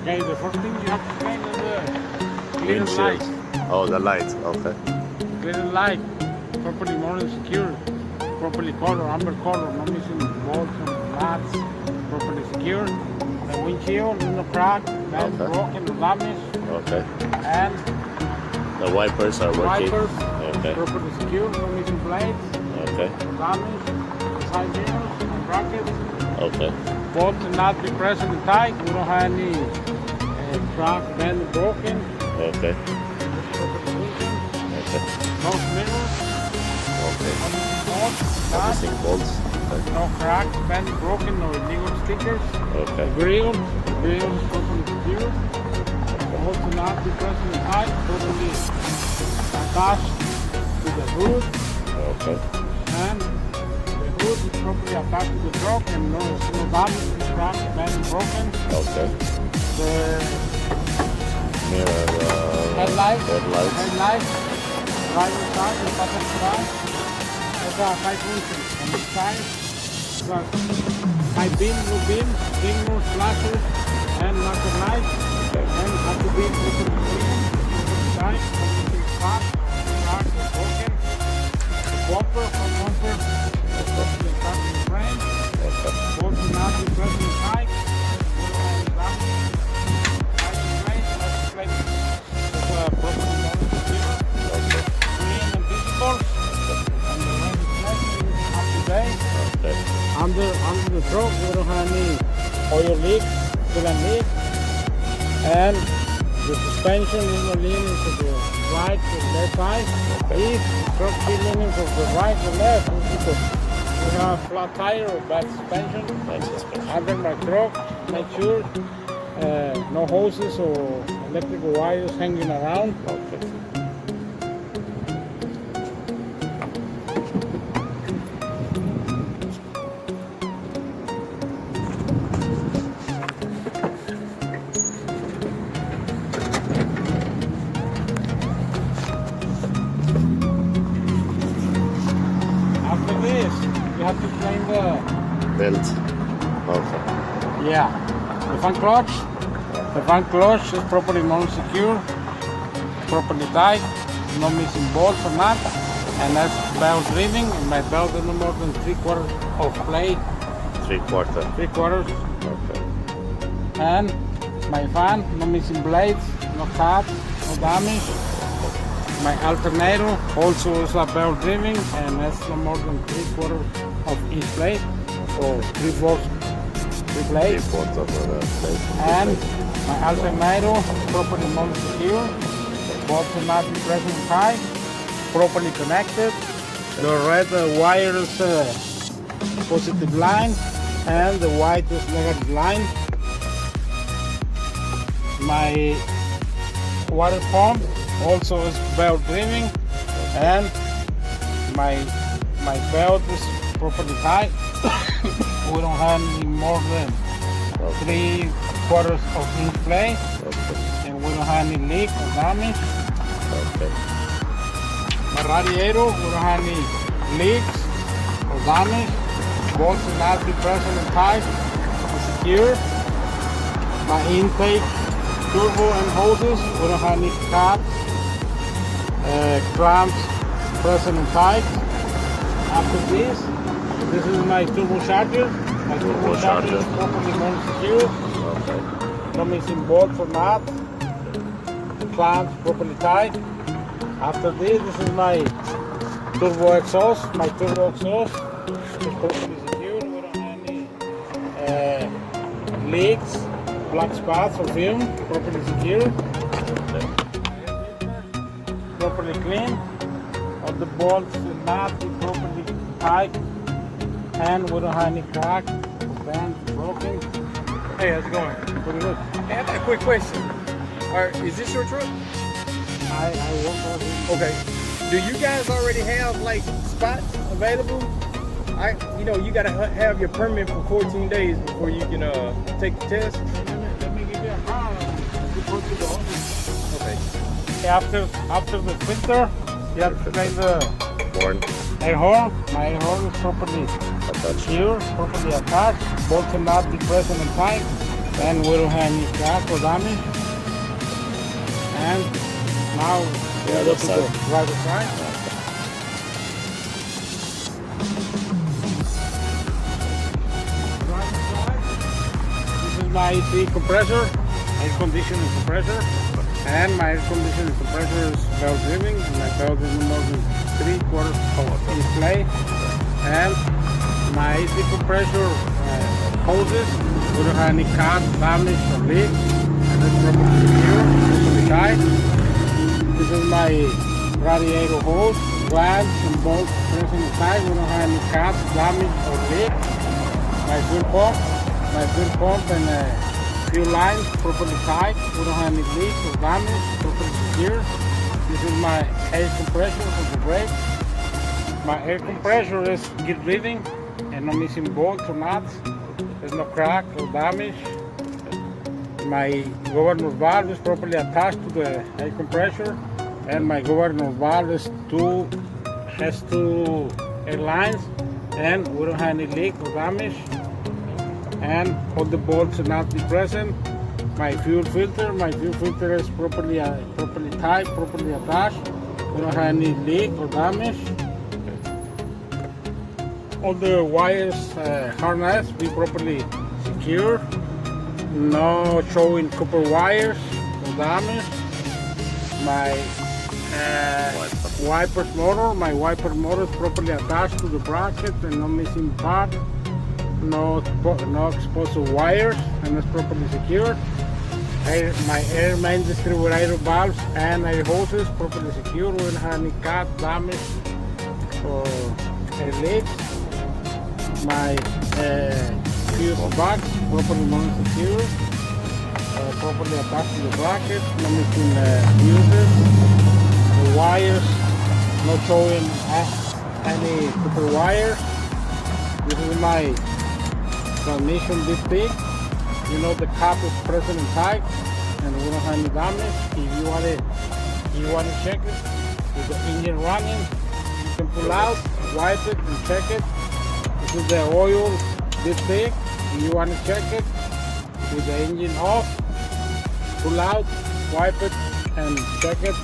Okay, the first thing you have to clean is the clear Windshield. light. Oh, the light. Okay. Clear light, properly mounted, secure, properly color, amber color, no missing bolts and nuts, properly secure. The windshield, no crack, bent, Okay. broken, or damaged, Okay. and The wipers are working. wipers, Okay. properly secure, no missing blades, Okay. no damage, side mirrors, and brackets. Okay. Bolts and not be present and tight. We don't have any crack, bent, broken. Okay. Okay. No mirrors. Okay. Bolts, Missing bolts. Okay. no cracks, bent, broken, no illegal stickers. Okay. Grill is totally secure. Bolts and not be present and tight. Totally attached to the hood. Okay. And the hood is properly attached to the truck and no damage, crack, bent, broken. Okay. The Mirror. headlights, Headlights. driver's side, the passenger side, there's a high function on this side, plus high beam, low beam, signals, flashers, and marker lights, and have to be put on the side, something flat, cracked, or broken, the bumper, front bumper, the starting frame, both the not be present inside, Under the truck, we don't have any oil leak, coolant leak, and the suspension is not leaning to the right to the left side. If the truck is leaning to the right or left, it's because we have flat tire or bad suspension. That's suspension. Under my truck, make sure no hoses or electrical wires hanging around. Okay. After this, you have to clean the Belt. Okay. yeah the fan clutch. The fan clutch is properly non-secure, properly tight, no missing bolts or not, and that's belt reading. And my belt is no more than 3/4 of plate, 3/4. 3/4, Okay. and my fan, no missing blades, no cuts, no damage. My alternator also is a belt driving, and that's no more than 3/4 of each plate, so 3/4 blades. 3/4 of the plate. And my alternator properly mounted secure, both will not be present tight, properly connected. The red wire is positive line, and the white is negative line. My water pump also is belt driving, and my belt is properly tight. We don't have any more than 3/4 of each plate, Okay. and we don't have any leak or damage. Okay. My radiator, we don't have any leaks or damage. Bolts will not be present and tight, secure. My intake, turbo and hoses, we don't have any caps, clamps present and tight. After this is my turbocharger. My turbocharger is properly mounted secure. Okay. No missing bolts or not. Clamps properly tight. After this is my turbo exhaust. My turbo exhaust is properly secured. We don't have any leaks, black spots or film. Properly secured. Okay. Properly clean. All the bolts and nuts is properly tight. And we don't have any crack, bend, broken. Hey, how's it going? Pretty good. Hey, I got a quick question. Is this your truck? I work on it. Okay. Do you guys already have like spots available? You gotta have your permit for 14 days before you can take the test. Let me give you a call. You put it on. Okay. After the filter, you have to clean the Horn. air horn. My air horn is properly Attached. secured, properly attached. Bolts cannot be present and tight. Then we don't have any crack or damage. And now we The go other to side. the driver's side. Driver's side. This is my AC compressor, air conditioning compressor. And my air conditioning compressor is belt driven. My belt is no more than 3/4 inch play. And my AC compressor hoses, we don't have any cut, damage or leak. And it's properly secure, properly tight. This is my radiator hose, glass and bolt pressing tight. We don't have any cut, damage or leak. My fuel pump and fuel lines properly tight. We don't have any leak or damage, properly secure. This is my air compressor for the brake. My air compressor is good reading and no missing bolts or nuts. There's no crack or damage. My governor valve is properly attached to the air compressor, and my governor valve has two air lines, and we don't have any leak or damage. And all the bolts are not present. My fuel filter is properly tight, properly attached. We don't have any leak or damage. All the wires harness be properly secure. No showing copper wires, no damage. My my wiper motor is properly attached to the bracket and no missing part. No exposed wires, and it's properly secured. My air main distributor valves and air hoses properly secured. We don't have any cut, damage or air leaks. My fuse box properly secure, properly attached to the bracket. No missing fuses. The wires not showing any copper wires. This is my transmission this big. You know the cap is present and tight, and we don't have any damage. If you want to check it with the engine running, you can pull out, wipe it, and check it. This is the oil this big. If you want to check it with the engine off, pull out, wipe it, and check it,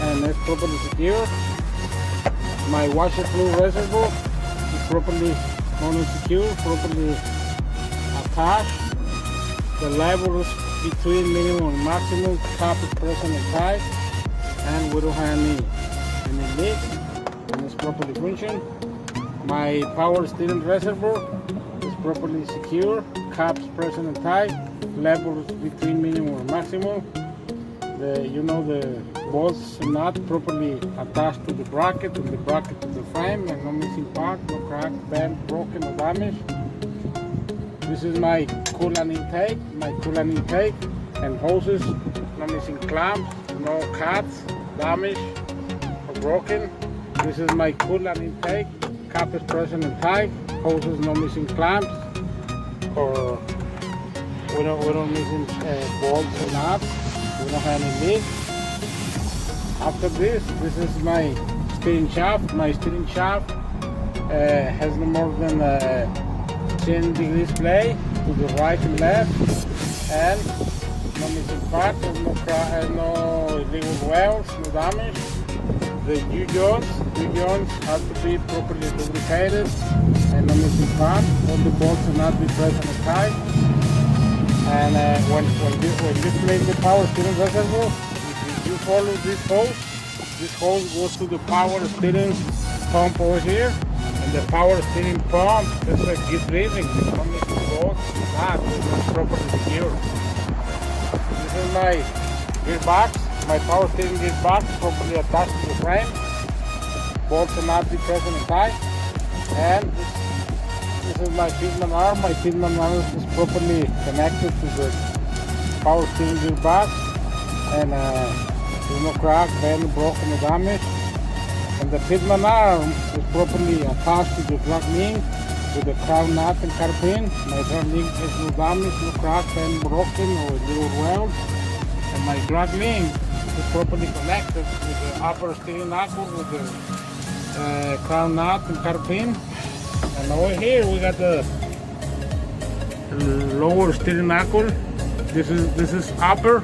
and it's properly secure. My washer fluid reservoir is properly secure, properly attached. The level is between minimum and maximum. Cap is present and tight, and we don't have any leak, and it's properly function. My power steering reservoir is properly secure. Caps present and tight. Level is between minimum and maximum. The bolts are not properly attached to the bracket, and the bracket to the frame, and no missing part, no crack, bend, broken, or damage. This is my coolant intake and hoses, no missing clamps, no cuts, damage, or broken. This is my coolant intake, cap is present and tight, hoses no missing clamps, or we don't missing bolts or nuts. We don't have any leak. After this is my steering shaft. My steering shaft has no more than 10 degrees play to the right and left, and no missing parts, no illegal welds, no damage. The U-joints have to be properly lubricated and no missing parts. All the bolts will not be present and tight. And when you clean the power steering reservoir, if you follow this hose goes to the power steering pump over here, and the power steering pump is a good reading. No missing bolts, it's properly secure. This is my gearbox. My power steering gearbox is properly attached to the frame. Bolts will not be present and tight. And this is my Pitman arm. My Pitman arm is properly connected to the power steering gearbox, and there's no crack, bend, broken, or damage. And the Pitman arm is properly attached to the drag link with the crown nut and carpin. My drag link has no damage, no crack, bend, broken, or little weld. And my drag link is properly connected with the upper steering knuckle with the crown nut and carpin. And over here we got the lower steering knuckle. This is upper.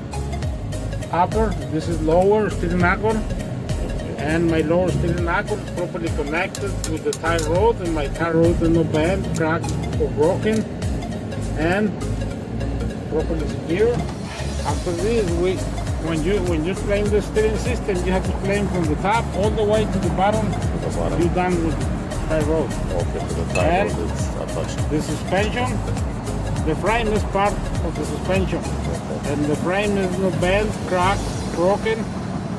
This is lower steering knuckle. And my lower steering knuckle is properly connected with the tie rod, and my tie rod is not bent, cracked, or broken, and properly secure. After this, when you plane the steering system, you have to plane from the top all the way to the bottom. You're done with the tie rod. Okay, so the tie rod is attached. The suspension, the frame is part of the suspension, and the frame is not bent, cracked, broken,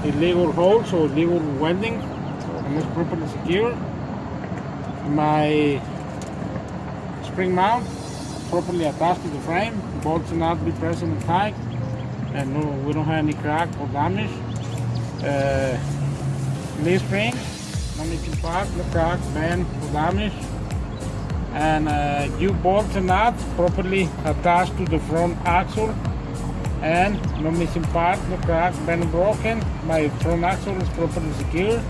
illegal holes or illegal welding, and it's properly secure. My spring mount properly attached to the frame, bolts will not be present and tight, and no, we don't have any crack or damage. Knee spring, no missing part, no crack, bend or damage. And U-bolts and nuts properly attached to the front axle, and no missing part, no crack, bend or broken. My front axle is properly secure.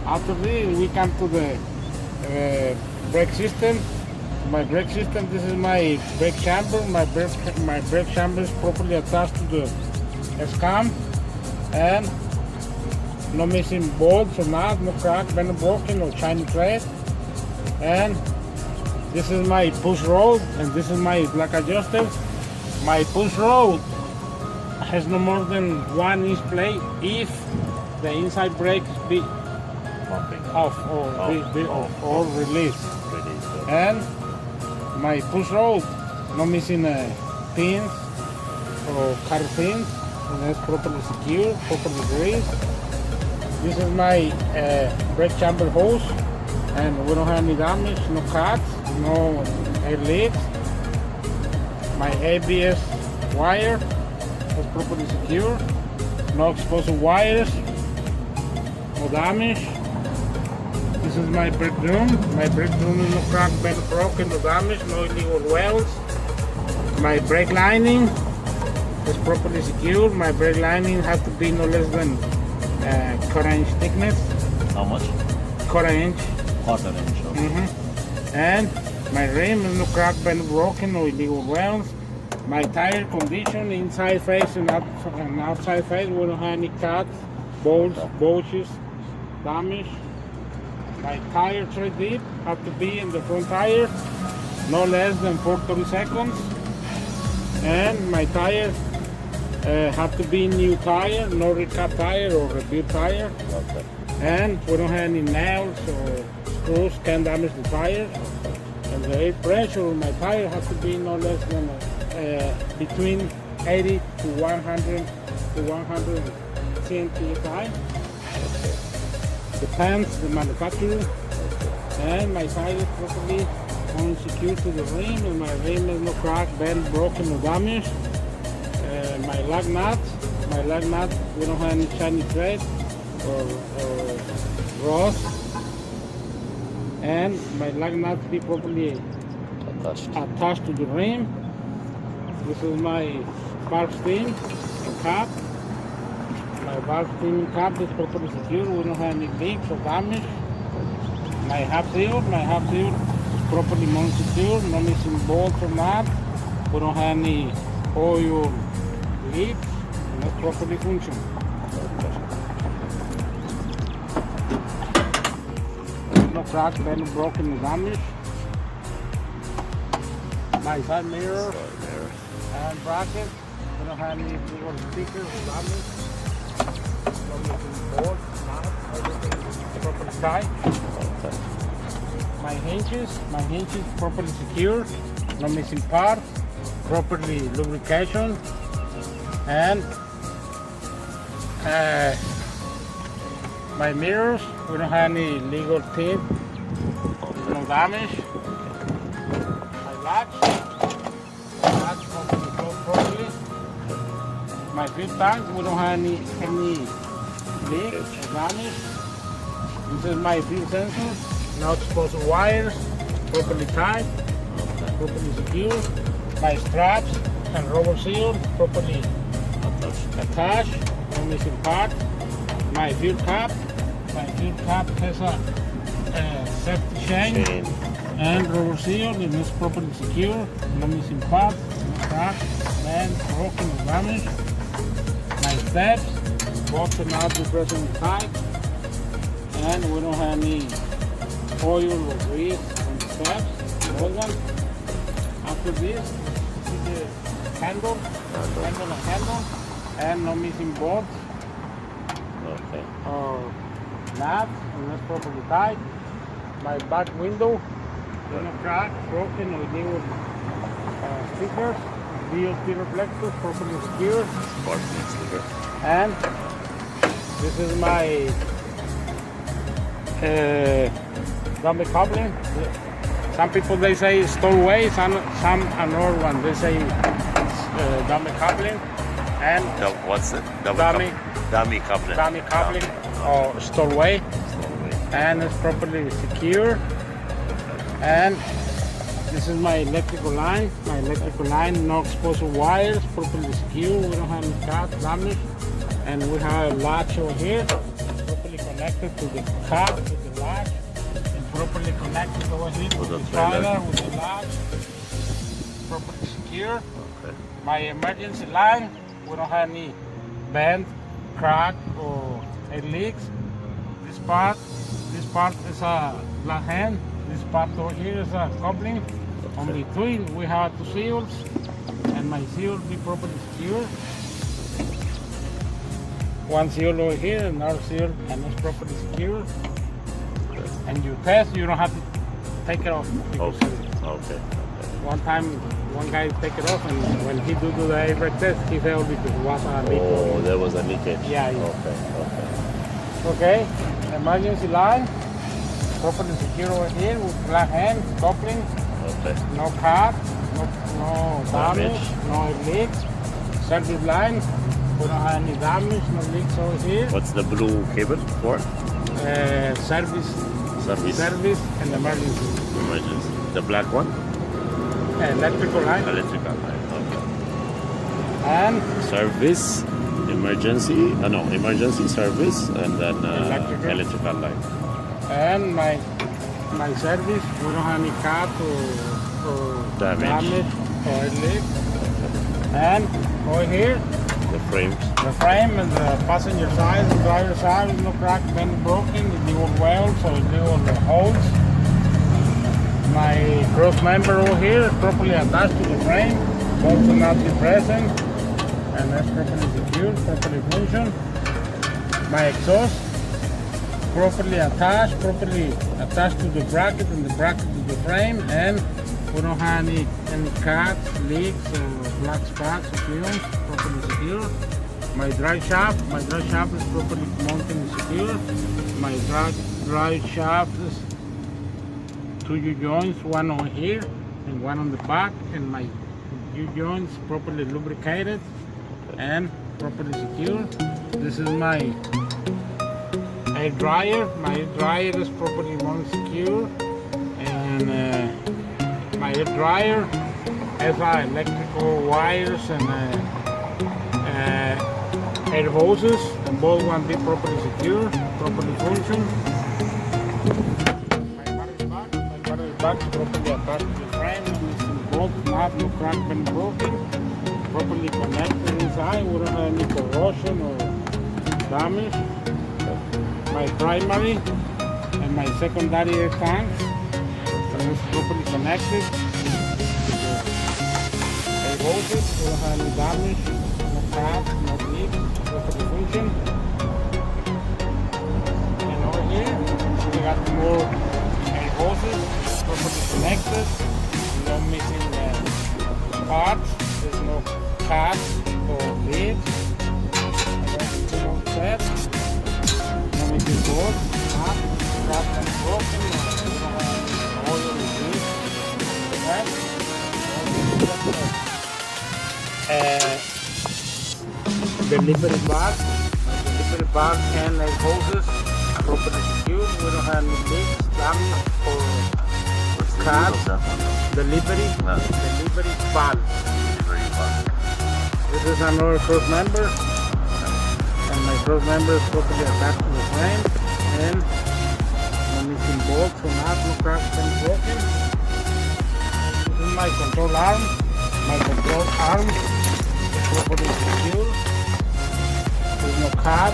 After this, we come to the brake system. My brake system, this is my brake chamber. My brake chamber is properly attached to the scam, and no missing bolts or nuts, no crack, bend or broken, or shiny thread. And this is my push rod, and this is my black adjuster. My push rod has no more than 1 inch plate if the inside brake be off or released. And my push rod, no missing pins or car pins, and that's properly secure, properly greased. This is my brake chamber hose, and we don't have any damage, no cuts, no air leaks. My ABS wire is properly secure, no exposed wires, no damage. This is my brake drum. My brake drum is no crack, bent, broken, no damage, no illegal welds. My brake lining is properly secured. My brake lining has to be no less than 1/4 inch thickness. How much? 1/4 inch. 1/4 inch. Okay. And my rim is no crack, bent, broken, no illegal welds. My tire condition, inside face and outside face, we don't have any cuts, bolts, bulges, damage. My tire tread dip have to be in the front tire, no less than 40 seconds. And my tire have to be new tire, no recap tire or rebuild tire. Okay. And we don't have any nails or screws can damage the tire. And the air pressure on my tire has to be no less than between 80 to 100 to 110 psi. Depends the manufacturer. And my tire is properly secured to the rim, and my rim is no crack, bend, broken, or damaged. My lug nuts, we don't have any shiny thread or rust. And my lug nuts be properly attached to the rim. This is my valve stem and cap. My valve stem and cap is properly secure. We don't have any leaks or damage. My half seal is properly mount secure. No missing bolts or nuts. We don't have any oil leaks. And that's properly functional. No crack, bend, broken, or damage. My side mirror and bracket, we don't have any little stickers or damage. No missing bolts, nuts, everything is properly tight. My hinges properly secure, no missing parts, properly lubrication, and my mirrors, we don't have any legal tint, no damage. My latch properly closed properly. My fuel tank, we don't have any leak or damage. This is my fuel sensor, no exposed wires, properly tight, properly secure. My straps and rubber seal properly attached, no missing part. My fuel cap has a safety chain And rubber seal, it is properly secure. No missing parts, no crack, bend, broken, or damaged. My steps, both are not present tight. And we don't have any oil or grease on the steps. Hold on. After this, see the handle, and no missing bolts Okay. or nuts, and that's properly tight. My back window, no crack, broken, or new stickers, DOT reflectors, properly secure. Parking sticker. And this is my dummy coupling. Some people they say stowaway, some another one they say dummy coupling, and What's it? Dummy coupling or stowaway, and it's properly secure. And this is my electrical line. My electrical line, no exposed wires, properly secure. We don't have any cut damage, and we have a latch over here, properly connected to the car, to the latch, and properly connected over here to the trailer with the latch, properly secure. Okay. My emergency line, we don't have any bend, crack, or any leaks. This part is a black hand. This part over here is a coupling. On between we have two seals, and my seal be properly secure. One seal over here, another seal, and it's properly secure. And you test, you don't have to take it off. Okay. One time, one guy take it off, and when he do the air brake test, he failed because it was a leak. Oh, there was a leakage. Yeah. Okay. Okay, emergency line, properly secure over here with black hand, coupling, Okay. no cut, no damage, no leaks. Service line, we don't have any damage, no leaks over here. What's the blue cable for? Service and emergency. Emergency. The black one? Electrical line. Electrical line. Okay. And Service, emergency. No, emergency service, and then electrical line. And my service, we don't have any cut or damage or leak. And over here, The frames. the frame and the passenger side, the driver side, no crack, bend, broken, the dual welds or dual holes. My cross member over here is properly attached to the frame, bolts are not be present, and that's properly secured, properly function. My exhaust, properly attached to the bracket, and the bracket to the frame, and we don't have any cuts, leaks, or black spots or fumes, properly secure. My drive shaft is properly mounted and secure. My drive shaft is two U-joints, one over here and one on the back, and my U-joints properly lubricated and properly secure. This is my air dryer. My air dryer is properly mounted secure, and my air dryer has electrical wires and air hoses, and both one be properly secure, properly function. My battery back is properly attached to the frame, both not no crack been broken, properly connected inside. We don't have any corrosion or damage. My primary and my secondary air tanks, and it's properly connected. Air hoses, we don't have any damage, no cracks, no leaks, properly function. And over here, we got more air hoses, properly connected, no missing parts, there's no cuts or leaks. Everything all set. No missing bolts, not cracked and broken, no oil or grease. Delivery bag and air hoses are properly secured. We don't have any leaks, damage or cuts. Delivery bag. This is another cross member, and my cross member is properly attached to the frame, and no missing bolts are not, no cracks, been broken. This is my control arm. My control arm is properly secure. There's no cut,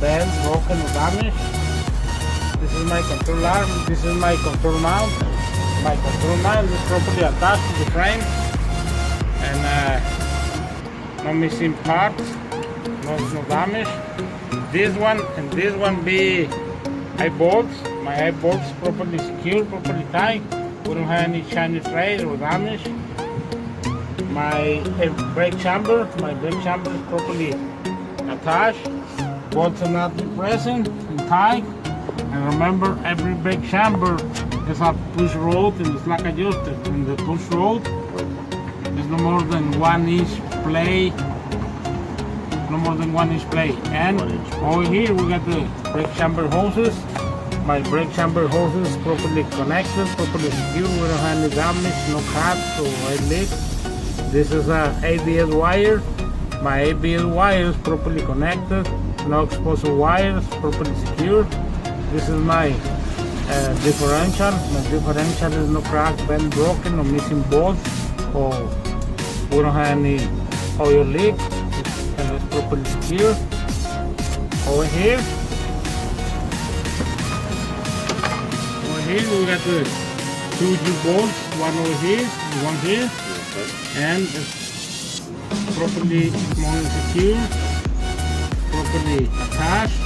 bend, broken, or damaged. This is my control arm. This is my control mount. My control mount is properly attached to the frame, and no missing parts, no damage. This one and this one be eye bolts. My eye bolts properly secure, properly tight. We don't have any shiny thread or damage. My brake chamber is properly attached. Bolts are not present and tight. And remember, every brake chamber is a push rod and it's like adjusted. In the push rod, there's no more than 1 inch play. No more than 1 inch play. And over here we got the brake chamber hoses. My brake chamber hoses properly connected, properly secure. We don't have any damage, no cuts or any leaks. This is a ABS wire. My ABS wire is properly connected. No exposed wires, properly secure. This is my differential. My differential is no crack, bend, broken, no missing bolts, or we don't have any oil leak. It's properly secure. Over here we got the 2 bolts, one over here, one here, and it's properly small and secure, properly attached,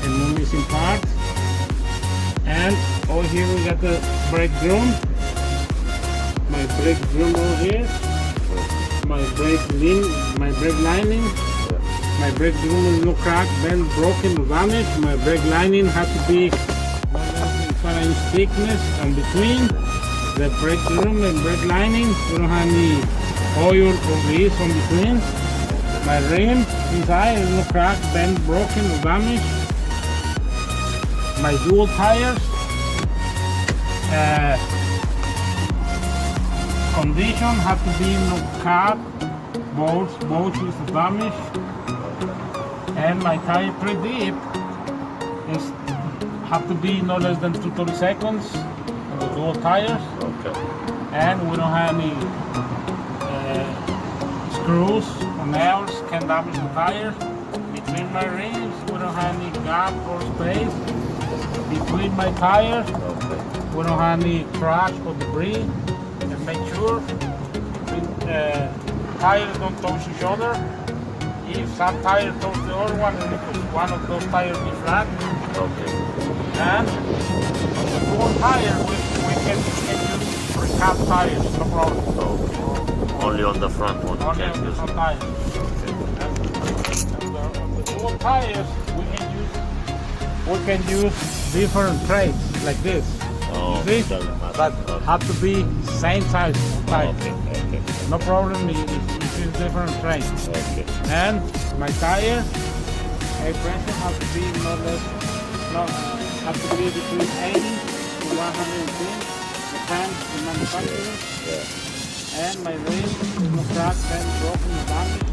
and no missing parts. And over here we got the brake drum. My brake drum over here. My brake lining. My brake drum is no crack, bend, broken, or damaged. My brake lining has to be 1 inch thickness and between the brake drum and brake lining. We don't have any oil or grease on between. My rim inside is no crack, bend, broken, or damaged. My dual tires condition have to be no cut, bolts is damaged, and my tire tread dip is have to be no less than 230 seconds on the dual tires. Okay. And we don't have any screws or nails can damage the tires. Between my rims, we don't have any gap or space. Between my tires, we don't have any trash or debris. And make sure tires don't touch each other. If some tire touch the other one, one of those tires be flat. Okay. And on the four tires, we can use recap tires, no problem. Okay. Only on the front one. Only on the front tires. And on the four tires, we can use different trays like this. Oh, you see? doesn't matter. But Okay. have to be same size of tire. Okay. No problem if it's different trays. Okay. And my tire, air pressure has to be have to be between 80 to 110. Depends on the manufacturer. Yeah. And my rim is no crack, bend, broken, damaged.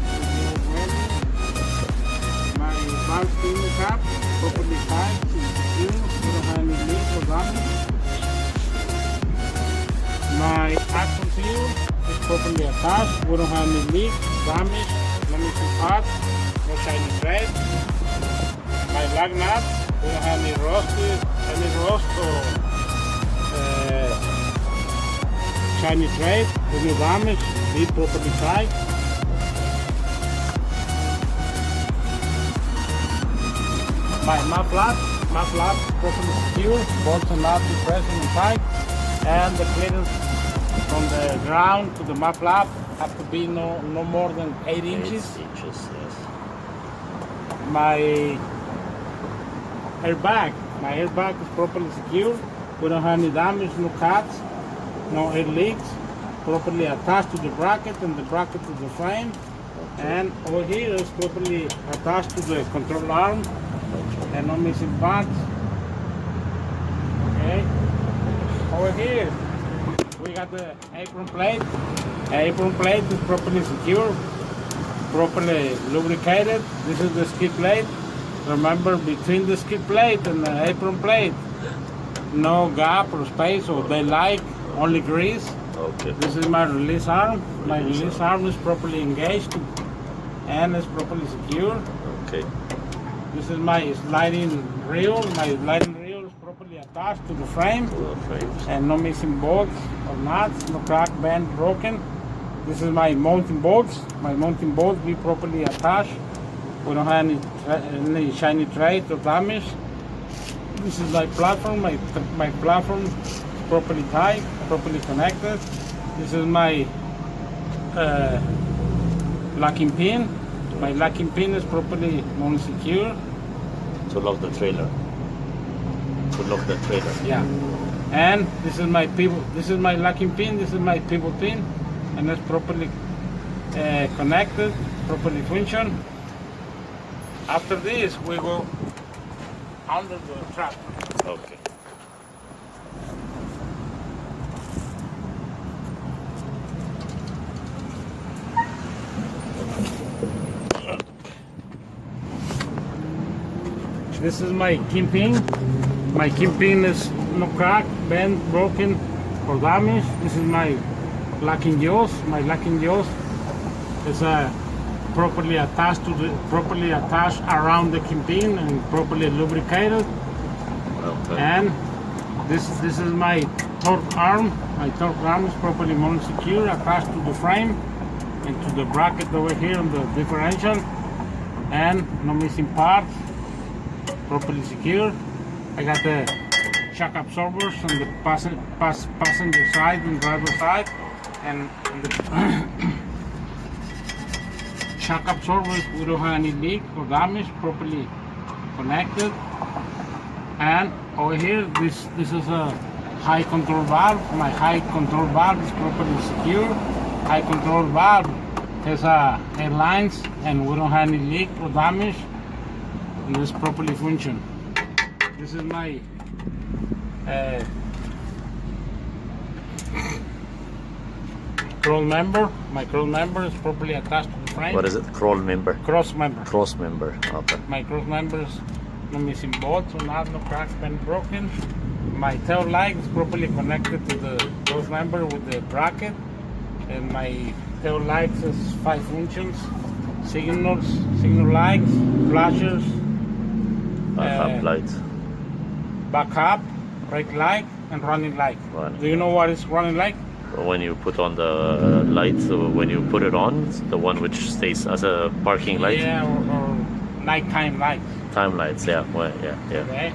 My valve spinning cap properly tight to secure. We don't have any leak or damage. My axle seal is properly attached. We don't have any leak, damage, no missing parts, no shiny thread. My lug nut, we don't have any rust or shiny thread, there's no damage, be properly tight. My flap properly secure, bolts are not depressed and tight, and the clearance from the ground to the map flap have to be no more than 8 inches. 8 inches, yes. My airbag is properly secured. We don't have any damage, no cuts, no air leaks. Properly attached to the bracket and the bracket to the frame. And over here is properly attached to the control arm and no missing parts. Okay. Over here we got the apron plate. The apron plate is properly secure, properly lubricated. This is the skid plate. Remember, between the skid plate and the apron plate, no gap or space, or they like only grease. Okay. This is my release arm. My release arm is properly engaged and is properly secure. Okay. This is my sliding reel. My sliding reel is properly attached to the frame, and no missing bolts or nuts, no crack, bend, broken. This is my mounting bolts. My mounting bolts be properly attached. We don't have any shiny trace or damage. This is my platform. My platform is properly tight, properly connected. This is my locking pin. My locking pin is properly non-secure. To lock the trailer. Yeah. And this is my pivot. This is my locking pin. This is my pivot pin, and it's properly connected, properly function. After this, we go under the trap. Okay. This is my kingpin. My kingpin is no crack, bent, broken, or damaged. This is my locking jaws. My locking jaws is properly attached around the kingpin and properly lubricated. Okay. And this is my torque arm. My torque arm is properly mounted secure attached to the frame and to the bracket over here on the differential, and no missing parts. Properly secure. I got the shock absorbers on the passenger side and driver side, and the shock absorbers, we don't have any leak or damage, properly connected. And over here, this is a high control valve. My high control valve is properly secure. High control valve has airlines, and we don't have any leak or damage. And this properly function. This is my crawl member. My crawl member is properly attached to the frame. What is it? Crawl member. Cross member. Cross member. Okay. My cross member is no missing bolts, no cracks, been broken. My tail light is properly connected to the cross member with the bracket, and my tail lights is 5 functions: signal lights, flashers. Backup light. Backup, brake light, and running light. Running. Do you know what is running light? When you put on the light, so when you put it on, it's the one which stays as a parking light. Yeah, or nighttime light. Time lights, yeah. Well, yeah. Okay.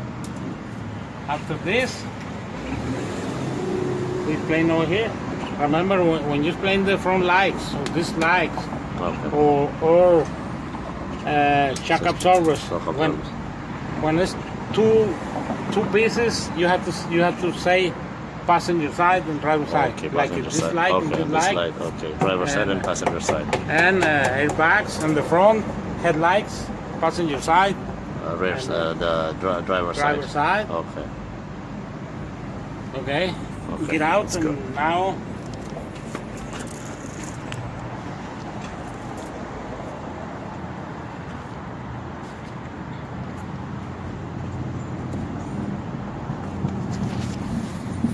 After this, we plane over here. Remember when you plane the front lights, or these lights, Okay. or shock absorbers. When it's two pieces, you have to say passenger side and driver side. Okay, like passenger this side. light Okay, and this this light. light. Okay, driver side and passenger side. And airbags on the front, headlights, passenger side. Rear, the driver side. Driver side. Okay. Okay. Okay, Get out let's and go. now.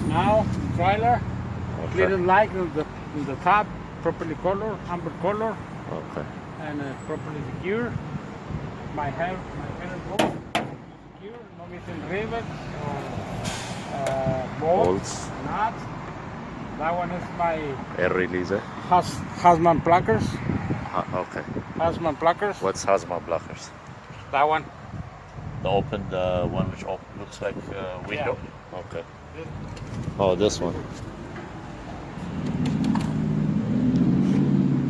Now, trailer, little light on the top, properly colored, amber color, Okay. and properly secure. My header bolt secure, no missing rivets or bolts, nuts. That one is my Air release. Hasman pluckers. Okay. Hasman pluckers. What's Hazma blockers? That one. The one which looks like a window. Okay. Oh, this one.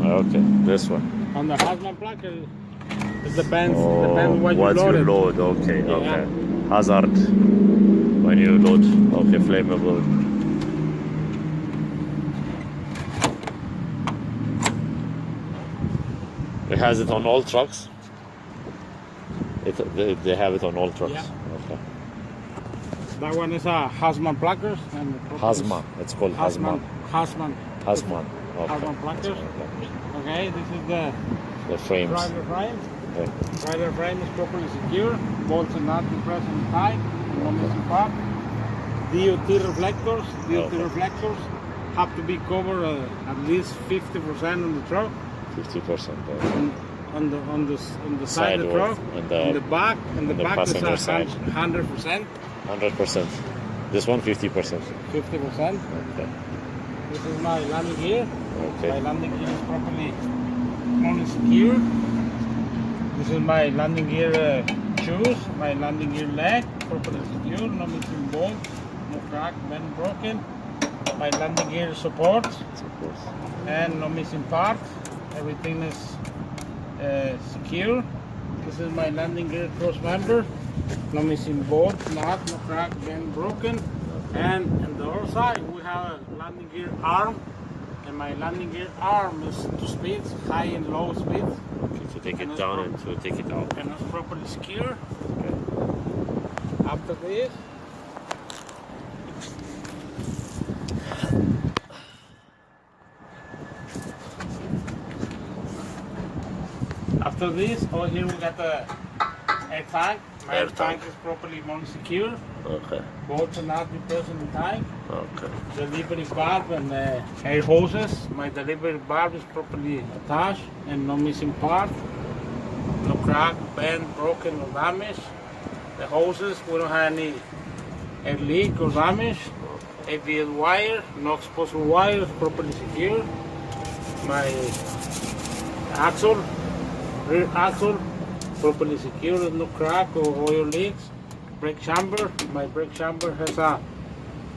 Okay, this one. On the Hasman plucker, it depends. Oh, Depends what what you load. you it. load. Okay, Yeah. okay. Hazard. When you load. Okay, flammable. It has it on all trucks. They have it on all trucks. Yeah. Okay. That one is a Hasman pluckers. And Hazma. It's called Hazma. Hasman. Hazman. Okay. Hasman pluckers. Okay, this is the frames. driver frame. Okay. Driver frame is properly secure. Bolts and nuts are pressed and tight. No missing part. DOT reflectors. DOT Okay. reflectors have to be covered at least 50% on the truck. 50%. On the side of the truck, and in the back, the is passenger side. 100%. 100%. This one 50%. 50%. Okay. This is my landing gear. Okay. My landing gear is properly only secure. This is my landing gear shoes, my landing gear leg, properly secure, no missing bolts, no crack, bend, broken. My landing gear support and no missing parts. Everything is secure. This is my landing gear cross member. No missing bolt, nut, no crack, bend, broken. And on the other side we have a landing gear arm. And my landing gear arm is 2 speeds, high and low speeds. Okay, to take it down and to take it out. And it's properly secure. Okay. After this, over here we got the air tank. My air tank is properly more secure. Okay. Bolts are not be present in the tank. Okay. Delivery valve and air hoses. My delivery valve is properly attached and no missing part. No crack, bend, broken or damage. The hoses, we don't have any air leak or damage. ABS wire, no exposed wire, is properly secure. My axle, rear axle, properly secure, there's no crack or oil leaks. Brake chamber, my brake chamber has a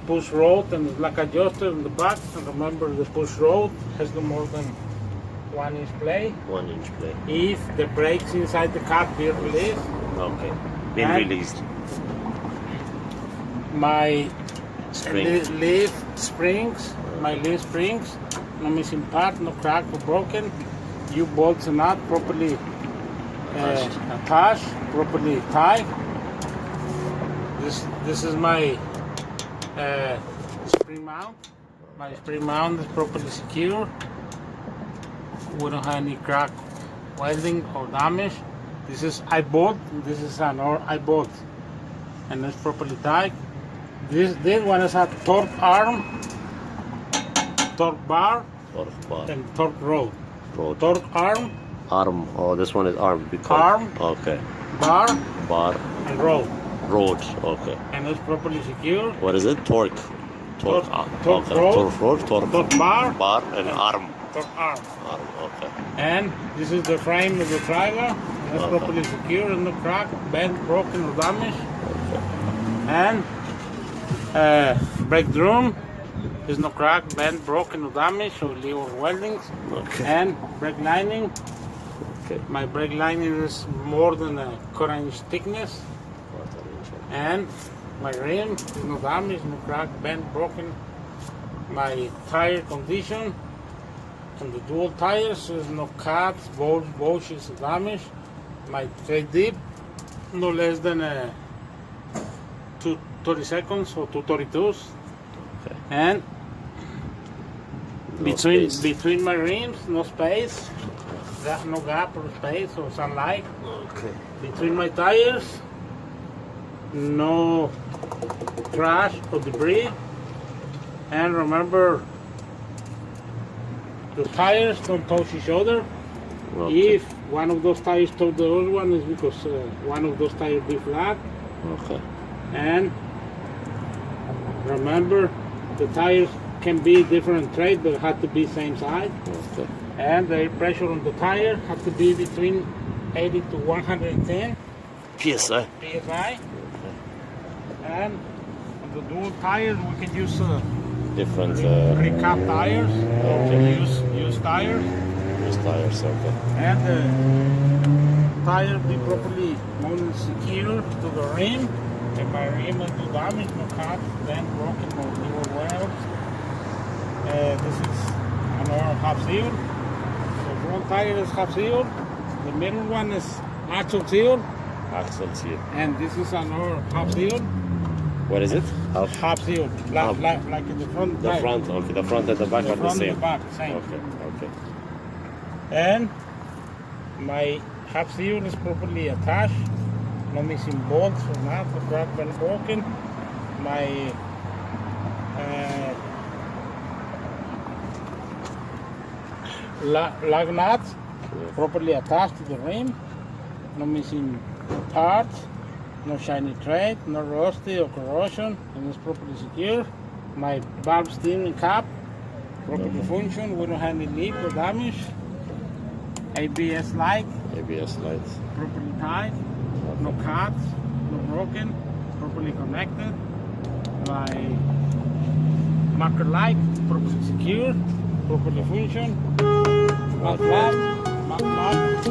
push rod and it's like adjuster in the back. And remember, the push rod has no more than 1 inch play. 1 inch play. If the brakes inside the car be released, Okay. Been And- released. my Spring. leaf springs, no missing part, no crack or broken. U-bolts are not properly attached, properly tied. This is my spring mount. My spring mount is properly secure. We don't have any crack, welding or damage. This is I-bolt. This is another I-bolt, and it's properly tied. This one is a torque arm, torque bar, Torque bar. and torque rod. Rod. Torque arm, Arm. Oh, this one is arm. Arm. Okay. bar, Bar. and rod, Road. Okay. and it's properly secure. What is it? Torque. Torque Okay. rod. Torque rod. Torque Torque bar, bar and arm. torque arm. Arm. Okay. And this is the frame of the trailer. It's Okay. properly secure, and no crack, bent, broken, or damage. And brake drum. There's no crack, bent, broken, or damage, or weldings. Okay. And brake lining. Okay. My brake lining is more than a 1/4 inch thickness. And my rim is no damage, no crack, bent, broken. My tire condition and the dual tires is no cuts, bolts, bushes, damage. My tread dip no less than 230 seconds or 232s. Okay. And No space. between my rims, no space, no gap or space or sunlight. Okay. Between my tires, no crash or debris. And remember, the tires don't touch each other. Okay. If one of those tires touch the other one, is because one of those tires be flat. Okay. And remember, the tires can be different tread, but have to be same size. Okay. And the air pressure on the tire has to be between 80 to 110 PSI. psi. And on the dual tires, we can use Different recap tires. We can use used tires. tires. Okay. And the tire be properly mounted secure to the rim. And my rim is no damage, no cuts, bent, broken, or newer welds. This is another half seal. The front tire is half seal. The middle one is axle seal. Axle seal. And this is another half seal. What is it? Half seal. Like in the front The tire. front. Okay. The front and the back The are the front and same. the back, same. Okay. Okay. And my half seal is properly attached. No missing bolts or not, no crack, bend, broken. My lug nuts properly attached to the rim, no missing parts, no shiny thread, no rusty or corrosion, and it's properly secure. My valve steering cap properly function, we don't have any leak or damage. ABS light ABS lights. properly tied, no cuts, no broken, properly connected. My marker light properly secure, properly function. My flap, my knob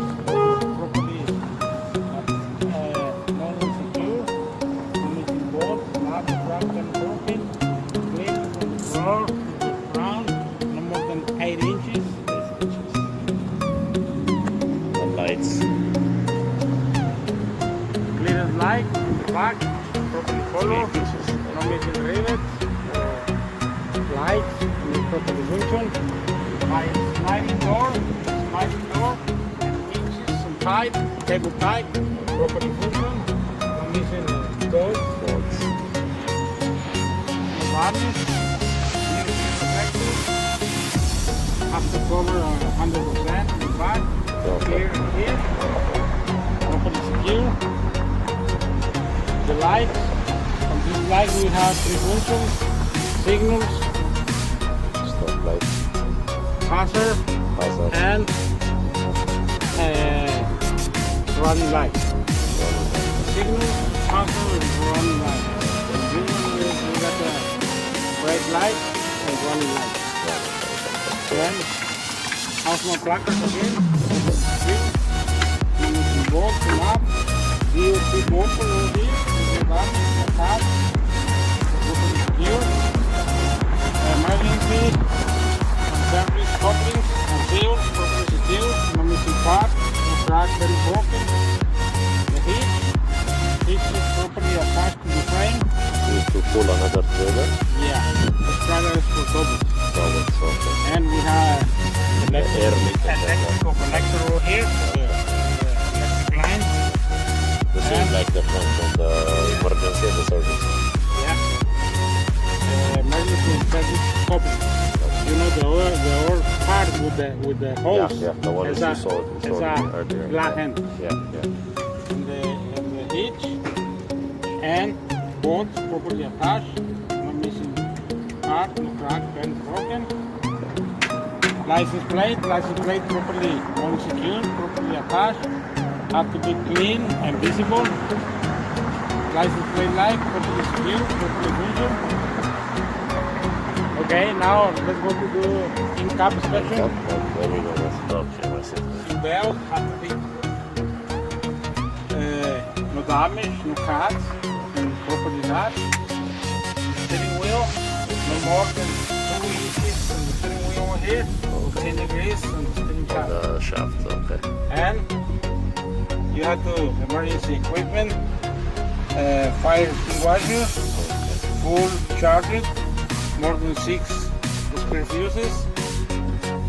properly non-secure. No missing bolt, not broken, broken. Clean from the floor to the ground, no more than 8 inches. The lights. Clear as light in the back, properly color, no missing rivets, lights, and it's properly function. My sliding door, and hinges and tight, cable tight, properly function, no missing doors, Bolts. no varnish, protected, have to cover 100% in the back, clear here, properly secure. The lights, on this light we have 3 functions, signals, Stop lights. hazard, Hazard. and running light. Signal, hazard, and running light. And this one we got the brake light and running light. Then house my placards again. Using bolts and up. DOT motor over here. The tab. Properly secure. Emergency. Service couplings and seals, properly secured, no missing parts, no crack, very broken. The hitch is properly attached to the frame. Need to pull another trailer. Yeah, the trailer is for doubles. Okay. And we have Air leak. electrical connector over here for the electric line. The same like the front of the emergency and the service. Yeah. Emergency service coupling. You know the other part with the hose. Yeah, the one is that a, you saw it's earlier. a flat end. Yeah. And the hitch and bolts properly attached, no missing part, no crack, bent, broken. License plate properly non-secured, properly attached, have to be clean and visible. License plate light properly secured, properly function. Okay, now let's go to the in-cab inspection. There we go. That's it. Belt have to be no damage, no cuts, and properly attached. Steering wheel, no more than 2 inches on the steering wheel over here, 10 degrees on the steering shaft. The shaft, okay. And you have to emergency equipment, fire extinguisher, full charger, more than 6 spare fuses,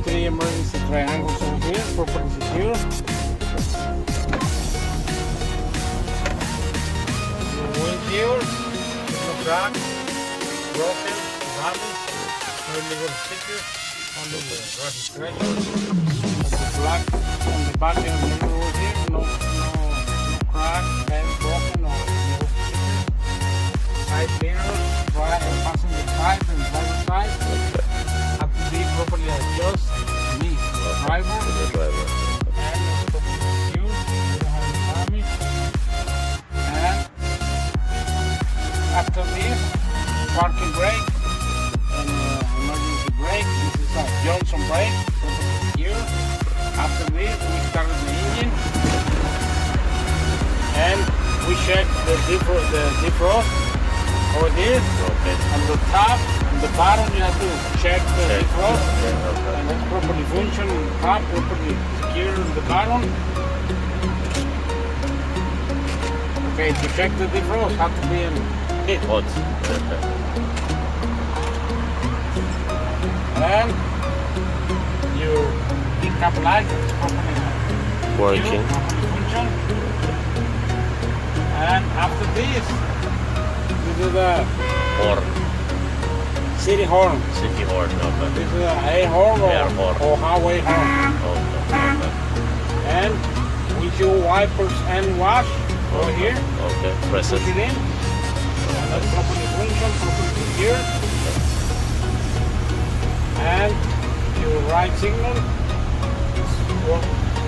3 emergency triangles over here, properly secure. Your windshield, no crack, broken, damaged, no illegal stickers, only the registration, and the black on the back end of the mirror over here, no crack, bent, broken, or illegal stickers. Side mirrors, right and passenger side and driver side have to be properly adjusted to me, the driver, The driver. and it's properly secured, we don't have any damage. And after this, parking brake and emergency brake, this is a Johnson brake, properly secured. After this, we started the engine and we check the defrost over here. Okay. On the top, on the bottom, you have to check the defrost, Okay. and it's properly function on the top, properly secure on the bottom. Okay, to check the defrost, have to be in hit. Hot. Okay. And your pickup light is properly Working. properly function. And after this, you do the Or city horn. City horn. Okay. This is an air horn or, Air horn. or highway horn. Okay. And windshield wipers and wash over here. Okay. Press Push it. it in. And that's properly function, properly secure. And your right signal is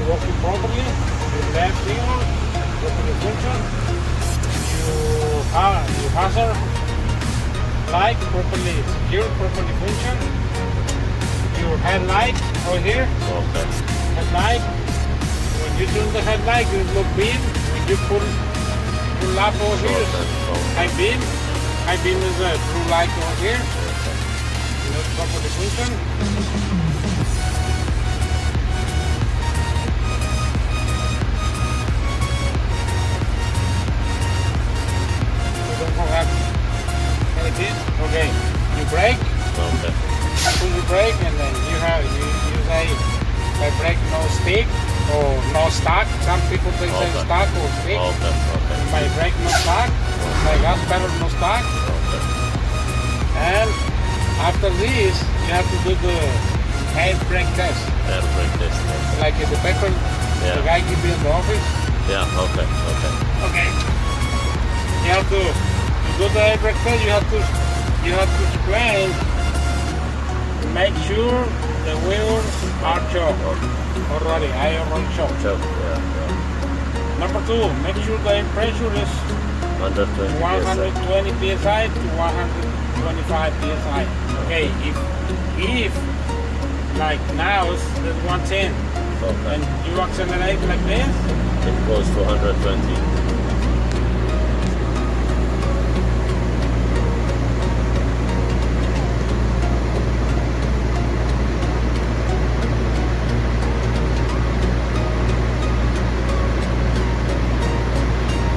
working properly. Your left signal properly function. Your hazard light properly secure, properly function. Your headlight over here. Okay. Headlight. When you turn the headlight, you look beam. When you pull up over here, high beam. High beam is a blue light over here. That's properly function. We don't have anything. Okay, you brake. Okay. Pull the brake, and then you say by brake no stick or no stock. Some people they say Okay. stock or stick. Okay. By brake no stock. By gas pedal no stock. Okay. And after this, you have to do the air brake test. Air brake test. Like the paper the guy give you in the office. Yeah. Okay. Okay. You have to do the air brake test. You have to explain. Make sure the wheels are chopped already. I already chopped. Yeah. Number 2, make sure the air pressure is 120 psi. 120 psi to 125 psi. Okay, if like now it's at 110 Okay. and you accelerate like this, It goes to 120.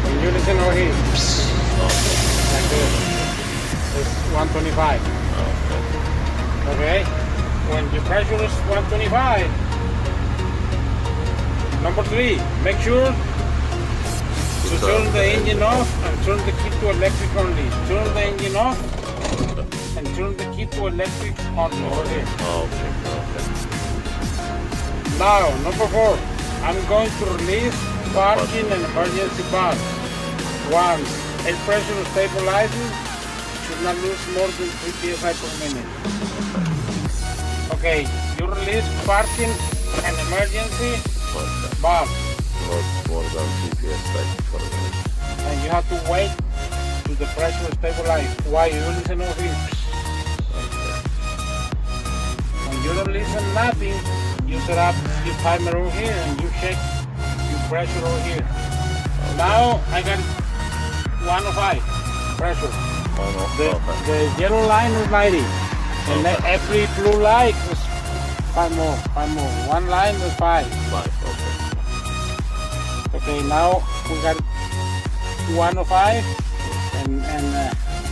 and you listen over here, Okay. like this, it's 125. Okay. Okay, when the pressure is 125, number 3, make sure to turn the engine off and turn the key to electric only. Turn the engine off and turn the key to electric only. Okay. Okay. Now, number 4, I'm going to release parking and emergency bar. Once air pressure stabilizes, should not lose more than 3 psi per minute. Okay, you release parking and emergency Okay. bar, Not more than 3 psi per minute. and you have to wait till the pressure stabilize. Why you listen over here? Okay. When you don't listen nothing, you set up your timer over here and you check your pressure over here. Now I got 105 pressure. The yellow line is 90, and Okay. every blue light is 5 more. One line is 5. 5. Okay. Okay, now we got 105, and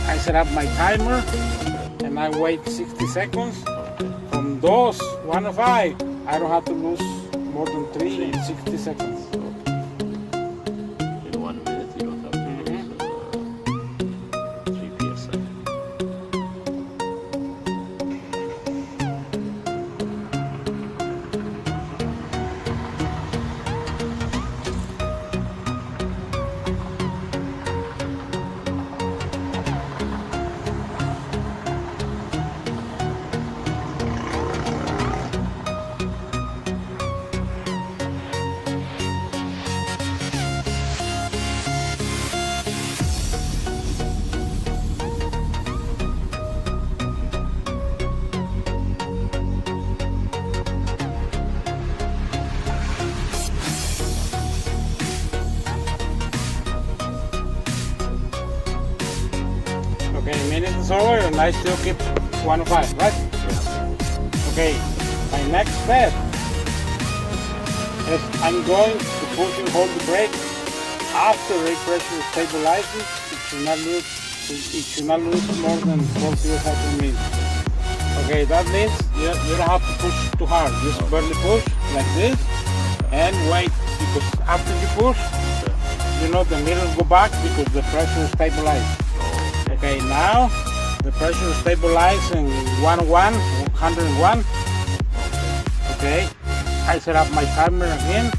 I set up my timer, and I wait 60 seconds. From those 105, I don't have to lose more than 3 in 60 seconds. In 1 minute, you don't have to lose 3 psi. Okay, minute is over, and I still keep 105, right? Okay, my next step is I'm going to push and hold the brake after air pressure stabilizes. It should not lose more than 4 psi per minute. Okay, that means you don't have to push too hard. Just barely push like this and wait, because after you push, the mirror go back because the pressure stabilized. Okay, now The pressure stabilized in 101. Okay, I set up my timer again.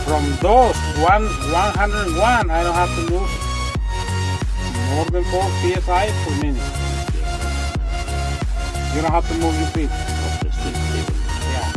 From those 101, I don't have to lose more than 4 psi per minute. You don't have to move your feet. Yeah.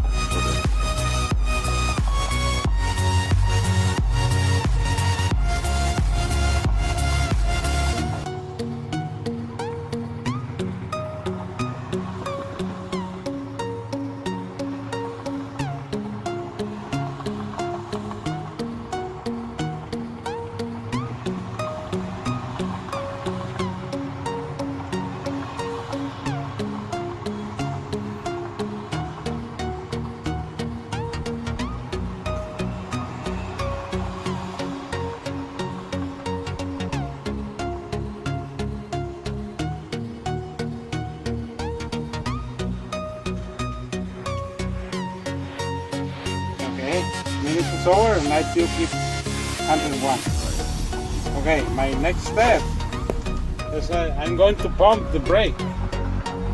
Minutes is over and I still keep 101. Okay, my next step is I'm going to pump the brake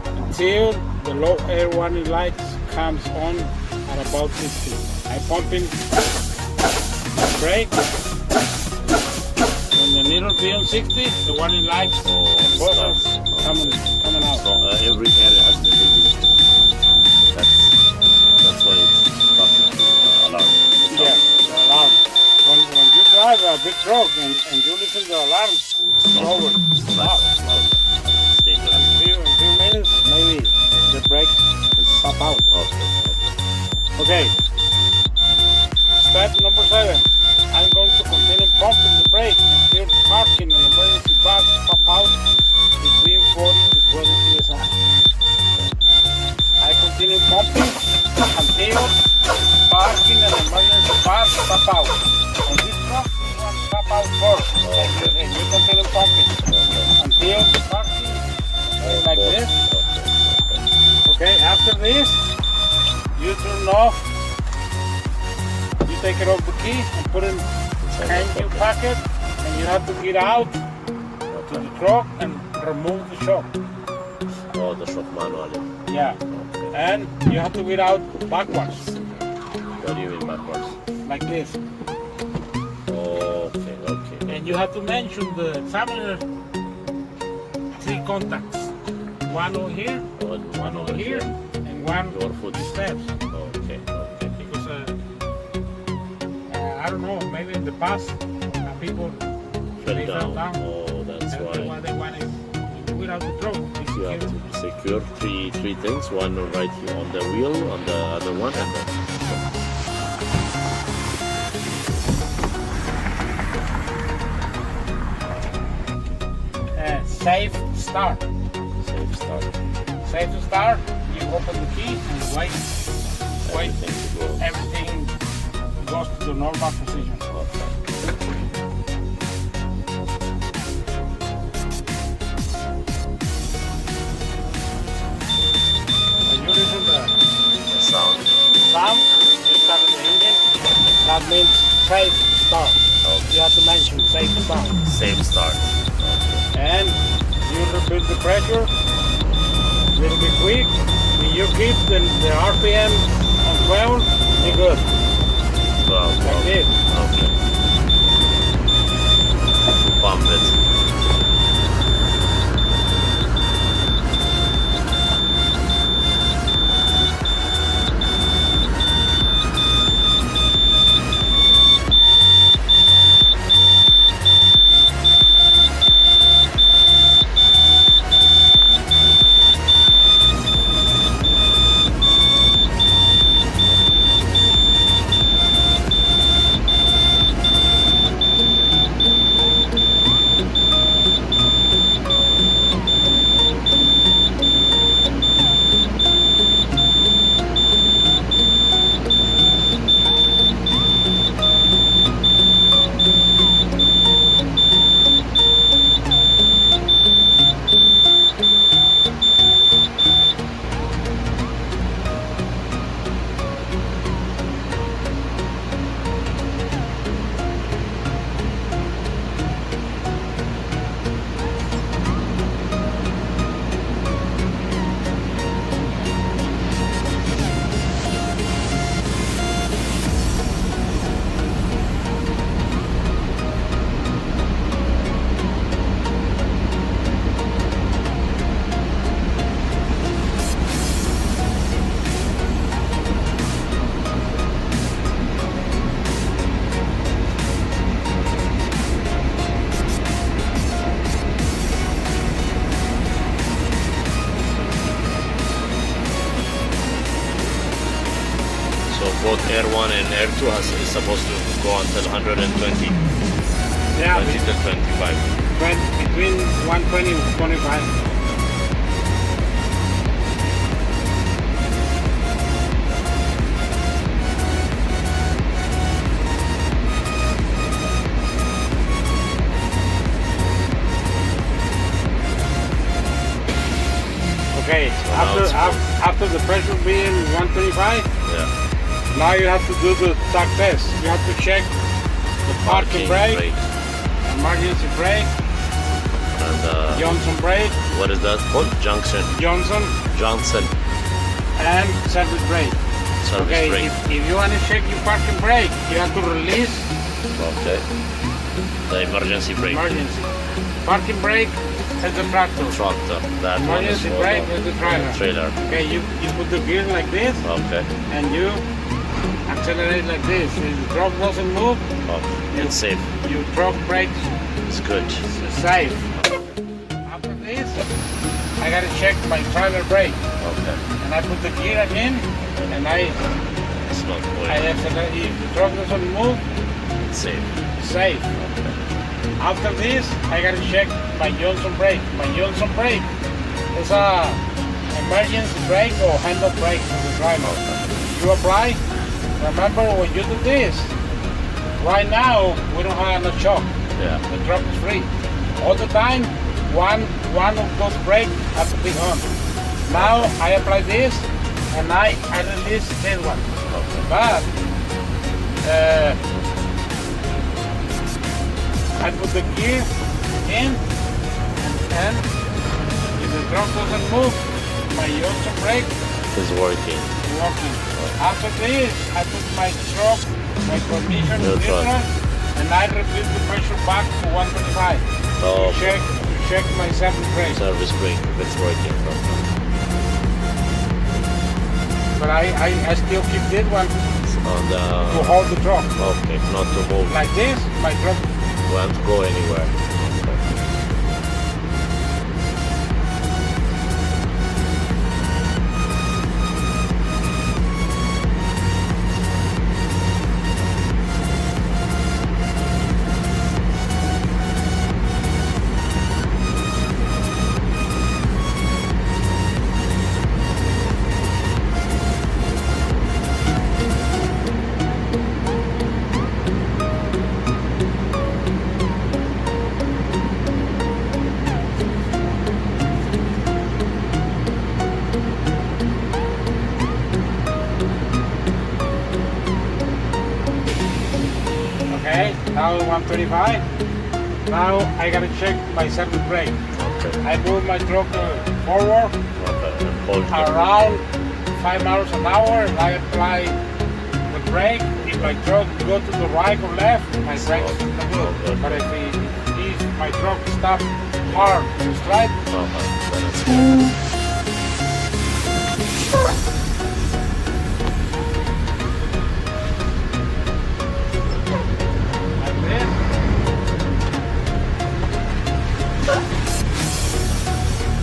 until the low air warning lights comes on at about 60. I'm pumping the brake. When the needle be on 60, the warning lights and buzzers coming out. So every area has been reduced. That's why it's starting to alarm. Yeah, the alarm. When you drive a big truck and you listen to the alarm, slower, stop. Stay there. In a few minutes, maybe the brakes pop out. Okay. Step number 7. I'm going to continue pumping the brake until parking and emergency bars pop out between 40 to 20 psi. I continue pumping until parking and emergency bars pop out. On this truck, this one pop out first. And you continue pumping until the parking like this. Okay, after this, you turn off. You take it off the key and put it in your pocket, and you have to get out to the truck and remove the shock. Oh, the shock manually. Yeah. And you have to get out backwards. What do you mean backwards? Like this. Okay. And you have to mention the examiner 3 contacts. One over here, one over here, and one Your foot steps. Okay. Because I don't know, maybe in the past people Fell fell down. down. Oh, that's why. They wanted to get out the truck. You have to secure three things. One right here on the wheel, on the other one, and then safe start. safe start. Safe to start. You open the key and wait. Everything to go. Everything goes to the normal position. When you listen to The sound. sound, you start the engine. That means safe start. You have to mention safe start. Safe start. And you repeat the pressure a little bit quick. When you keep the RPM on 12, you're good. Like this. Okay. Pump it. So both Air 1 and Air 2 is supposed to go until 120. Yeah, 20 to 25. between 120 and 25. Okay, after the pressure being 125, Yeah. now you have to do the tug test. You have to check the parking brake, emergency brake, And Johnson brake, what is that called? Johnson. Johnson, and service brake. Service Okay, brake. if you want to check your parking brake, you have to release Okay. The emergency brake. emergency. Parking brake is the tractor. Tractor. That one is Emergency for brake the is the trailer. trailer. Okay, you put the gear like this, Okay. and you accelerate like this. If the truck doesn't move, Oh, it's safe. your truck brakes It's good. safe. After this, I gotta check my trailer brake, Okay. and I put the gear again, and I It's not going. accelerate. If the truck doesn't move, It's safe. safe. After this, I gotta check my Johnson brake. My Johnson brake is a emergency brake or handle brake for the driver. You apply. Remember when you do this, right now we don't have enough shock. Yeah. The truck is free. All the time, one of those brakes has to be on. Now I apply this, and I release this one. Okay. But I put the gear in, and if the truck doesn't move, my Johnson brake It's working. is working. After this, I put my truck, my transmission Neutral. neutral, and I repeat the pressure back to 125. Oh, To check my service brake. service brake. It's working. But I still keep this one On to the. hold the truck. Okay. Not to move. Like this, my truck. Won't go anywhere. Okay. Okay, now 125. Now I gotta check my service brake. Okay. I move my truck forward Okay. And hold it. around 5 miles an hour, and I apply the brake. If my truck go to the right or left, my brakes Okay. are good. Okay. But if my truck stop hard to slide, Then it's good. like this.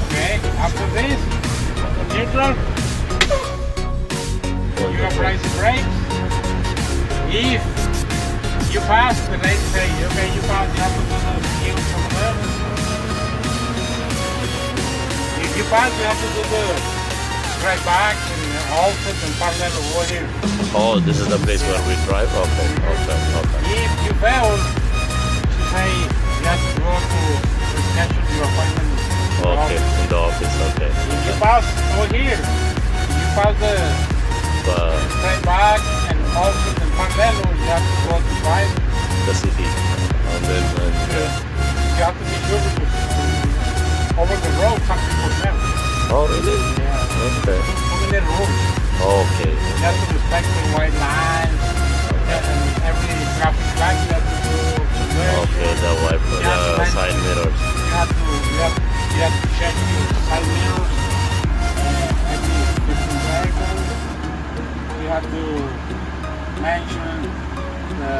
Okay, after this, neutral, Hold you the apply brake. the brakes. If you pass, the lady say, okay, you pass, you have to do the skills over there. If you pass, you have to do the straight back and offset and parallel over here. Oh, this is the place where we drive? Okay. Okay. Okay. If you fail, she say you have to go to reschedule your appointment. Okay. In the office. Okay. If you pass over here, you pass the straight back and offset and parallel, you have to go to drive. The city. And then. You have to be sure because over the road some people smell. Oh, really? Yeah. Okay. Too many rules. Okay. You have to respect the white lines and every traffic light you have to do. Okay. The wiper, the side mirrors. You have to check your side mirrors. Every 15 vehicles. You have to mention the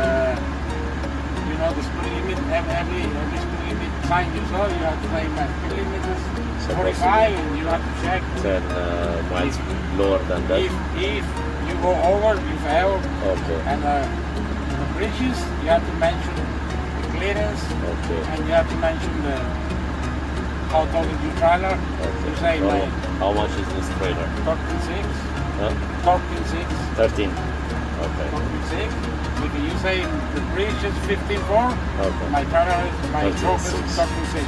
speed limit. Every speed limit sign you saw, you have to say my speed limit is 45, and you have to check. 10 miles lower than that. If you go over, you fail. Okay. And the bridges, you have to mention the clearance, Okay. and you have to mention the how tall is your trailer. Okay. You say like How much is this trailer? 13.6, Huh? 13.6, 13. Okay. 13.6. If you say the bridge is 15.4, Okay. my trailer is, my truck is 13.6. 13.6.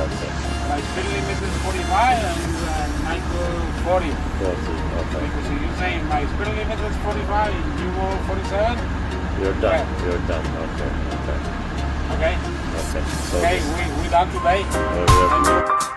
Okay. My speed limit is 45 and mine go 40. 40. Okay. Because if you say my speed limit is 45 and you go 47, You're done. Okay. You're done. Okay. Okay. okay? Okay. So Okay, this- we done today. we have-